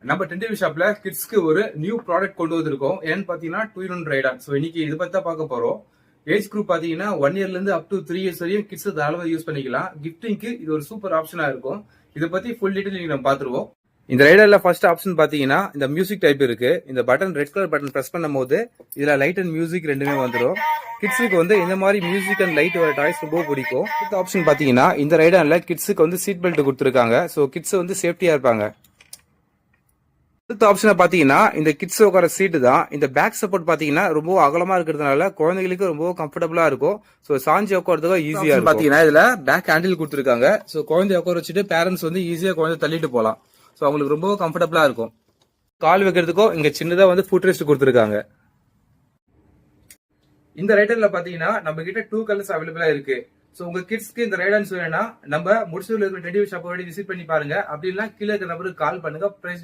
நம்ம டென்டிவி ஷாப்ல கிட்ஸ்க்கு ஒரு நியூ ப்ராடக்ட் கொண்டு வந்திருக்கோம். ஏன்னு பாத்தீங்கன்னா 2-in-1 ரைடான். ஸோ இன்னைக்கு இது பத்தி தான் பார்க்க போறோம். ஏஜ் குரூப் பாத்தீங்கன்னா 1 yearல இருந்து அப் டு 3 years வரையும் கிட்ஸ் தாராளமா யூஸ் பண்ணிக்கலாம். கிஃப்டிங்க்கு இது ஒரு சூப்பர் ஆப்ஷனா இருக்கும். இதை பத்தி ஃபுல் டீடைல் நீங்க நம்ம பாத்துருவோம். இந்த ரைடர்ல ஃபர்ஸ்ட் ஆப்ஷன் பாத்தீங்கன்னா இந்த மியூசிக் டைப் இருக்கு. இந்த button red colour button press பண்ணும் போது இதுல லைட் அண்ட் மியூசிக் ரெண்டுமே வந்துடும். கிட்ஸுக்கு வந்து இந்த மாதிரி மியூசிக் அண்ட் லைட் வர டாய்ஸ் ரொம்ப பிடிக்கும். அடுத்த ஆப்ஷன் பாத்தீங்கன்னா இந்த ரைடர்ல கிட்ஸுக்கு வந்து சீட் பெல்ட் கொடுத்துருக்காங்க. ஸோ கிட்ஸ் வந்து சேஃப்டியா இருப்பாங்க. அடுத்த ஆப்ஷனை பாத்தீங்கன்னா இந்த கிட்ஸ் உட்கார சீட்டு தான். இந்த பேக் சப்போர்ட் பாத்தீங்கன்னா ரொம்ப அகலமா இருக்கிறதுனால குழந்தைகளுக்கு ரொம்ப கம்ஃபர்டபுளா இருக்கும். ஸோ சாஞ்சி உட்காரதுக்கு ஈஸியா இருக்கும். பாத்தீங்கன்னா இதுல பேக் ஹேண்டில் கொடுத்துருக்காங்க. ஸோ குழந்தைய உட்கார வச்சுட்டு பேரண்ட்ஸ் வந்து ஈஸியா குழந்தை தள்ளிட்டு போலாம். ஸோ அவங்களுக்கு ரொம்ப கம்ஃபர்டபுளா இருக்கும். கால் வைக்கிறதுக்கும் இங்க சின்னதா வந்து ஃபுட் ரெஸ்ட் கொடுத்துருக்காங்க. இந்த ரைடர்ல பாத்தீங்கன்னா நம்ம கிட்ட 2 கலர்ஸ் அவைலபிளா இருக்கு. சோ உங்க கிட்ஸ்க்கு இந்த ரைடன்ஸ் வேணும்னா நம்ம முடிச்சூர்ல இருக்கிற டென்டிவி ஷாப் விசிட் பண்ணி பாருங்க. அப்படி இல்லைன்னா கீழே இருக்கிற நம்பருக்கு கால் பண்ணுங்க. பிரைஸ்